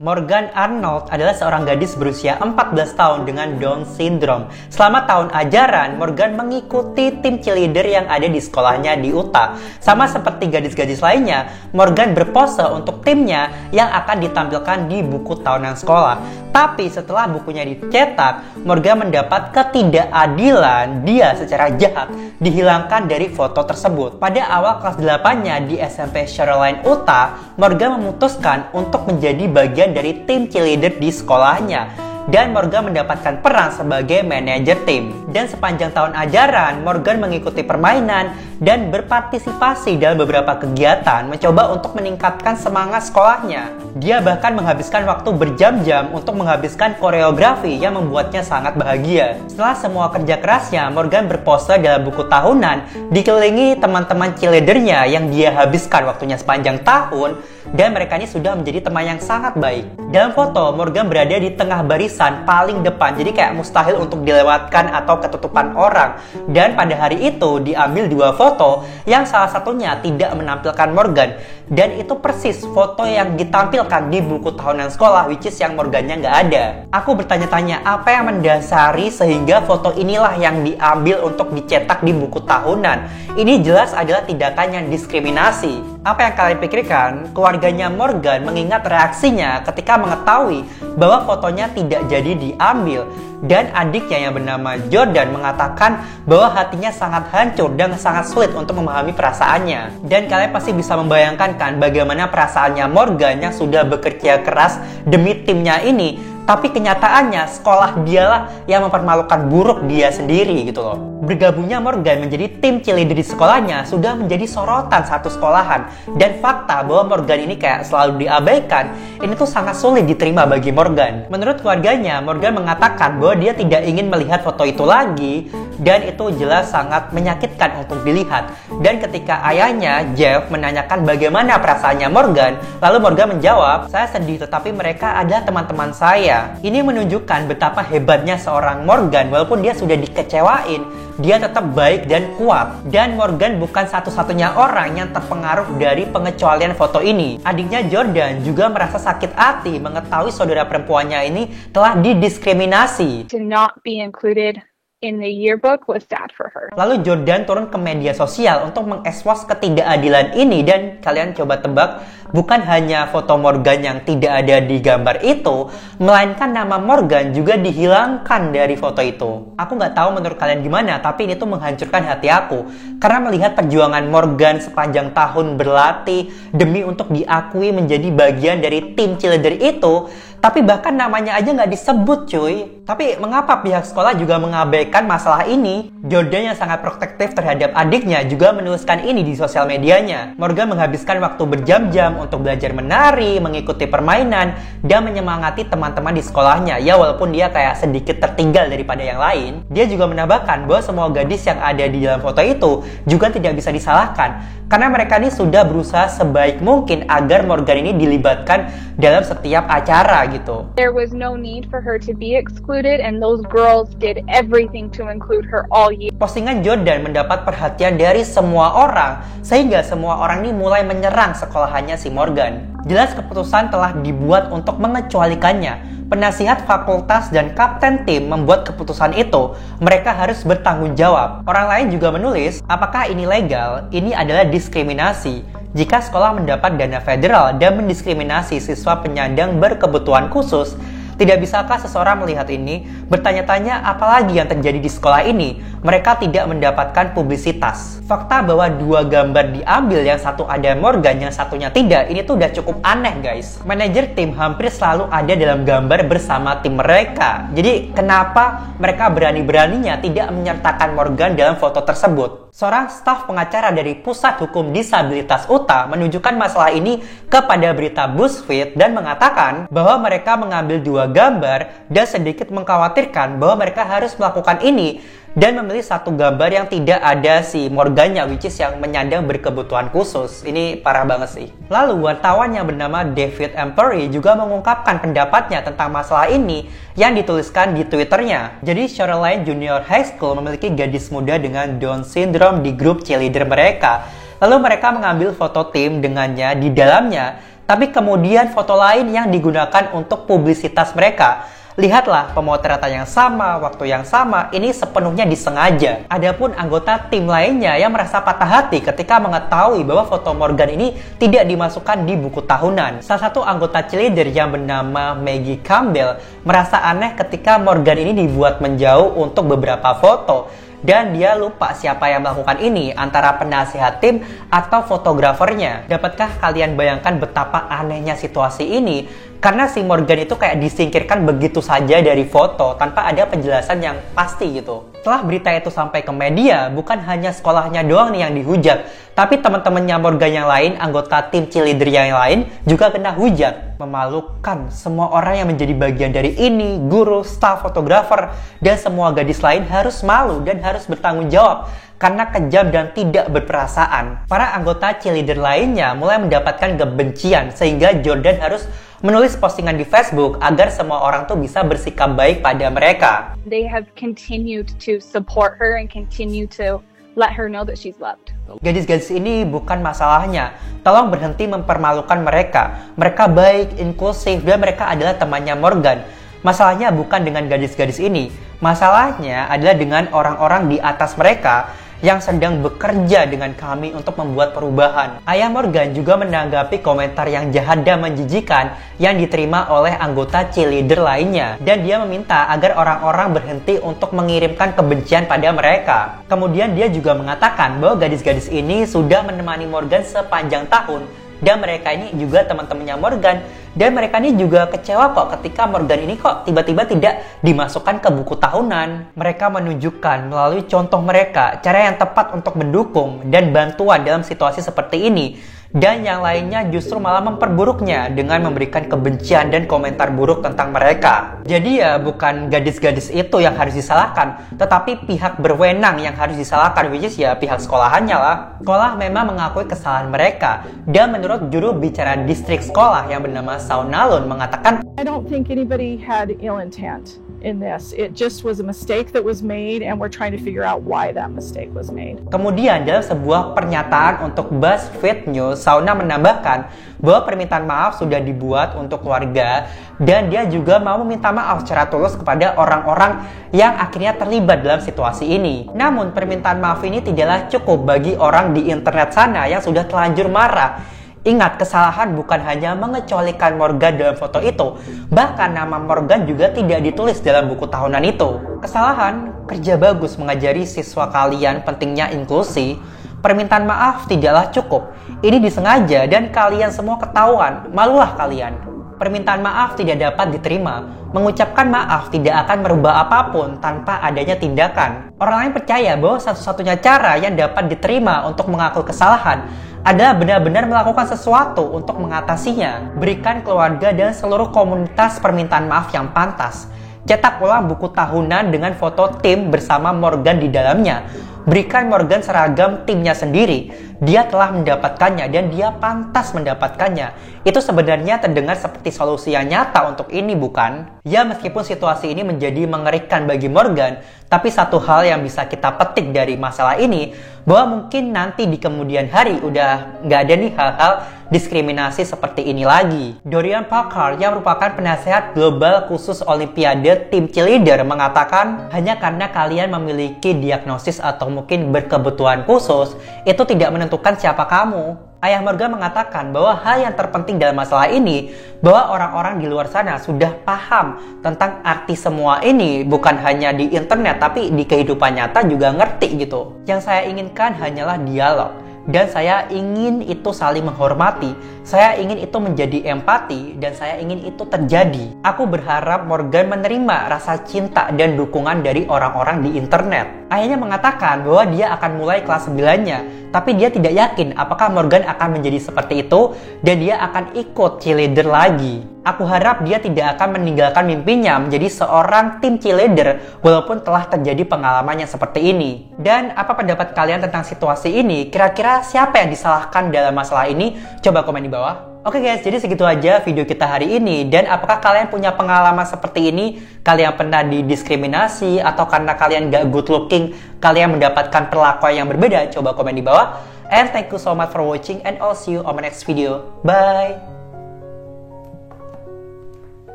Morgan Arnold adalah seorang gadis berusia 14 tahun dengan Down syndrome. Selama tahun ajaran, Morgan mengikuti tim cheerleader yang ada di sekolahnya di Utah. Sama seperti gadis-gadis lainnya, Morgan berpose untuk timnya yang akan ditampilkan di buku tahunan sekolah. Tapi setelah bukunya dicetak, Morgan mendapat ketidakadilan. Dia secara jahat dihilangkan dari foto tersebut. Pada awal kelas 8-nya di SMP Shoreline, Utah, Morgan memutuskan untuk menjadi bagian dari tim cheerleader di sekolahnya, dan Morgan mendapatkan peran sebagai manajer tim. Dan sepanjang tahun ajaran, Morgan mengikuti permainan dan berpartisipasi dalam beberapa kegiatan, mencoba untuk meningkatkan semangat sekolahnya. Dia bahkan menghabiskan waktu berjam-jam untuk menghabiskan koreografi yang membuatnya sangat bahagia. Setelah semua kerja kerasnya, Morgan berpose dalam buku tahunan, dikelilingi teman-teman cheerleadernya yang dia habiskan waktunya sepanjang tahun, dan mereka ini sudah menjadi teman yang sangat baik. Dalam foto, Morgan berada di tengah barisan paling depan, jadi kayak mustahil untuk dilewatkan atau ketutupan orang. Dan pada hari itu diambil dua foto yang salah satunya tidak menampilkan Morgan, dan itu persis foto yang ditampilkan di buku tahunan sekolah, which is yang Morgannya nggak ada. Aku bertanya-tanya apa yang mendasari sehingga foto inilah yang diambil untuk dicetak di buku tahunan. Ini jelas adalah tindakan yang diskriminasi. Apa yang kalian pikirkan? Keluarganya Morgan mengingat reaksinya ketika mengetahui bahwa fotonya tidak jadi diambil, dan adiknya yang bernama Jordan mengatakan bahwa hatinya sangat hancur dan sangat sulit untuk memahami perasaannya. Dan kalian pasti bisa membayangkan kan bagaimana perasaannya Morgan yang sudah bekerja keras demi timnya ini, tapi kenyataannya sekolah dialah yang mempermalukan buruk dia sendiri gitu loh. Bergabungnya Morgan menjadi tim cheerleader di sekolahnya sudah menjadi sorotan satu sekolahan, dan fakta bahwa Morgan ini kayak selalu diabaikan ini tuh sangat sulit diterima bagi Morgan. Menurut keluarganya, Morgan mengatakan bahwa dia tidak ingin melihat foto itu lagi, dan itu jelas sangat menyakitkan untuk dilihat. Dan ketika ayahnya Jeff menanyakan bagaimana perasaannya Morgan, lalu Morgan menjawab, "Saya sedih, tetapi mereka adalah teman-teman saya." Ini menunjukkan betapa hebatnya seorang Morgan. Walaupun dia sudah dikecewain, dia tetap baik dan kuat. Dan Morgan bukan satu-satunya orang yang terpengaruh dari pengecualian foto ini. Adiknya Jordan juga merasa sakit hati mengetahui saudara perempuannya ini telah didiskriminasi. To not be included in the yearbook was sad for her. Lalu Jordan turun ke media sosial untuk mengekspos ketidakadilan ini, dan kalian coba tebak, bukan hanya foto Morgan yang tidak ada di gambar itu, melainkan nama Morgan juga dihilangkan dari foto itu. Aku nggak tahu menurut kalian gimana, tapi ini tuh menghancurkan hati aku. Karena melihat perjuangan Morgan sepanjang tahun berlatih demi untuk diakui menjadi bagian dari tim cheerleader itu, tapi bahkan namanya aja nggak disebut cuy. Tapi mengapa pihak sekolah juga mengabaikan masalah ini? Jordan yang sangat protektif terhadap adiknya juga menuliskan ini di sosial medianya. Morgan menghabiskan waktu berjam-jam untuk belajar menari, mengikuti permainan, dan menyemangati teman-teman di sekolahnya. Ya walaupun dia kayak sedikit tertinggal daripada yang lain. Dia juga menambahkan bahwa semua gadis yang ada di dalam foto itu juga tidak bisa disalahkan, karena mereka ini sudah berusaha sebaik mungkin agar Morgan ini dilibatkan dalam setiap acara gitu. There was no need for her to be excluded, and those girls did everything to include her all year. Postingan Jordan mendapat perhatian dari semua orang, sehingga semua orang ini mulai menyerang sekolahannya si Morgan. Jelas keputusan telah dibuat untuk mengecualikannya. Penasihat fakultas dan kapten tim membuat keputusan itu. Mereka harus bertanggung jawab. Orang lain juga menulis, apakah ini legal? Ini adalah diskriminasi. Jika sekolah mendapat dana federal dan mendiskriminasi siswa penyandang berkebutuhan khusus, tidak bisakah seseorang melihat ini, bertanya-tanya apalagi yang terjadi di sekolah ini? Mereka tidak mendapatkan publisitas. Fakta bahwa dua gambar diambil, yang satu ada Morgan, yang satunya tidak, ini tuh udah cukup aneh guys. Manajer tim hampir selalu ada dalam gambar bersama tim mereka. Jadi kenapa mereka berani-beraninya tidak menyertakan Morgan dalam foto tersebut? Seorang staf pengacara dari Pusat Hukum Disabilitas Utah menunjukkan masalah ini kepada berita BuzzFeed dan mengatakan bahwa mereka mengambil dua gambar dan sedikit mengkhawatirkan bahwa mereka harus melakukan ini dan memilih satu gambar yang tidak ada si Morgannya, which is yang menyandang berkebutuhan khusus. Ini parah banget sih. Lalu wartawan yang bernama David Empery juga mengungkapkan pendapatnya tentang masalah ini yang dituliskan di Twitternya. Jadi Shoreline Junior High School memiliki gadis muda dengan Down syndrome di grup cheerleader mereka. Lalu mereka mengambil foto tim dengannya di dalamnya. tapi kemudian foto lain yang digunakan untuk publisitas mereka. Lihatlah, pemotretan yang sama, waktu yang sama, ini sepenuhnya disengaja. Adapun anggota tim lainnya yang merasa patah hati ketika mengetahui bahwa foto Morgan ini tidak dimasukkan di buku tahunan. Salah satu anggota cheerleader yang bernama Maggie Campbell merasa aneh ketika Morgan ini dibuat menjauh untuk beberapa foto. Dan dia lupa siapa yang melakukan ini, antara penasihat tim atau fotografernya. Dapatkah kalian bayangkan betapa anehnya situasi ini? Karena si Morgan itu kayak disingkirkan begitu saja dari foto tanpa ada penjelasan yang pasti gitu. Setelah berita itu sampai ke media, bukan hanya sekolahnya doang nih yang dihujat, tapi teman-temannya Morgan yang lain, anggota tim cheerleader yang lain juga kena hujat. Memalukan, semua orang yang menjadi bagian dari ini, guru, staf, fotografer, dan semua gadis lain harus malu dan harus bertanggung jawab karena kejam dan tidak berperasaan. Para anggota cheerleader lainnya mulai mendapatkan kebencian sehingga Jordan harus menulis postingan di Facebook agar semua orang tuh bisa bersikap baik pada mereka. They have continued to support her and continue to let her know that she's loved. Gadis-gadis ini bukan masalahnya. Tolong berhenti mempermalukan mereka. Mereka baik, inklusif, dan mereka adalah temannya Morgan. Masalahnya bukan dengan gadis-gadis ini. Masalahnya adalah dengan orang-orang di atas mereka yang sedang bekerja dengan kami untuk membuat perubahan. Ayah Morgan juga menanggapi komentar yang jahat dan menjijikan yang diterima oleh anggota cheerleader lainnya. Dan dia meminta agar orang-orang berhenti untuk mengirimkan kebencian pada mereka. Kemudian dia juga mengatakan bahwa gadis-gadis ini sudah menemani Morgan sepanjang tahun. Dan mereka ini juga teman-temannya Morgan. Dan mereka ini juga kecewa kok ketika Morgan ini kok tiba-tiba tidak dimasukkan ke buku tahunan. Mereka menunjukkan melalui contoh mereka cara yang tepat untuk mendukung dan bantuan dalam situasi seperti ini. Dan yang lainnya justru malah memperburuknya dengan memberikan kebencian dan komentar buruk tentang mereka. Jadi ya bukan gadis-gadis itu yang harus disalahkan, tetapi pihak berwenang yang harus disalahkan, which is ya pihak sekolahannya lah. Sekolah memang mengakui kesalahan mereka, dan menurut juru bicara distrik sekolah yang bernama Shaun Nallon mengatakan, I don't think anybody had ill intent in this. It just was a mistake that was made and we're trying to figure out why that mistake was made. Kemudian dalam sebuah pernyataan untuk BuzzFeed News, Sauna menambahkan bahwa permintaan maaf sudah dibuat untuk keluarga dan dia juga mau meminta maaf secara tulus kepada orang-orang yang akhirnya terlibat dalam situasi ini. Namun permintaan maaf ini tidaklah cukup bagi orang di internet sana yang sudah terlanjur marah. Ingat, kesalahan bukan hanya mengecualikan Morgan dalam foto itu, bahkan nama Morgan juga tidak ditulis dalam buku tahunan itu. Kesalahan, kerja bagus mengajari siswa kalian pentingnya inklusi. Permintaan maaf tidaklah cukup. Ini disengaja dan kalian semua ketahuan, malulah kalian. Permintaan maaf tidak dapat diterima. Mengucapkan maaf tidak akan merubah apapun tanpa adanya tindakan. Orang lain percaya bahwa satu-satunya cara yang dapat diterima untuk mengakui kesalahan adalah benar-benar melakukan sesuatu untuk mengatasinya. Berikan keluarga dan seluruh komunitas permintaan maaf yang pantas. Cetak ulang buku tahunan dengan foto tim bersama Morgan di dalamnya. Berikan Morgan seragam timnya sendiri. Dia telah mendapatkannya dan dia pantas mendapatkannya. Itu sebenarnya terdengar seperti solusi yang nyata untuk ini, bukan? Ya, meskipun situasi ini menjadi mengerikan bagi Morgan, tapi satu hal yang bisa kita petik dari masalah ini, bahwa mungkin nanti di kemudian hari udah nggak ada nih hal-hal diskriminasi seperti ini lagi. Dorian Parker yang merupakan penasehat global khusus Olimpiade tim cheerleader mengatakan, hanya karena kalian memiliki diagnosis atau mungkin berkebutuhan khusus, itu tidak menentukan siapa kamu. Ayah Morgan mengatakan bahwa hal yang terpenting dalam masalah ini, bahwa orang-orang di luar sana sudah paham tentang arti semua ini, bukan hanya di internet, tapi di kehidupan nyata juga ngerti gitu. Yang saya inginkan hanyalah dialog. Dan saya ingin itu saling menghormati, saya ingin itu menjadi empati, dan saya ingin itu terjadi. Aku berharap Morgan menerima rasa cinta dan dukungan dari orang-orang di internet. Ayahnya mengatakan bahwa dia akan mulai kelas 9-nya, tapi dia tidak yakin apakah Morgan akan menjadi seperti itu, dan dia akan ikut cheerleader lagi. Aku harap dia tidak akan meninggalkan mimpinya menjadi seorang tim cheerleader walaupun telah terjadi pengalaman yang seperti ini. Dan apa pendapat kalian tentang situasi ini? Kira-kira siapa yang disalahkan dalam masalah ini? Coba komen di bawah. Oke guys, jadi segitu aja video kita hari ini. Dan apakah kalian punya pengalaman seperti ini? Kalian pernah didiskriminasi atau karena kalian gak good looking, kalian mendapatkan perlakuan yang berbeda? Coba komen di bawah. And thank you so much for watching and I'll see you on my next video. Bye!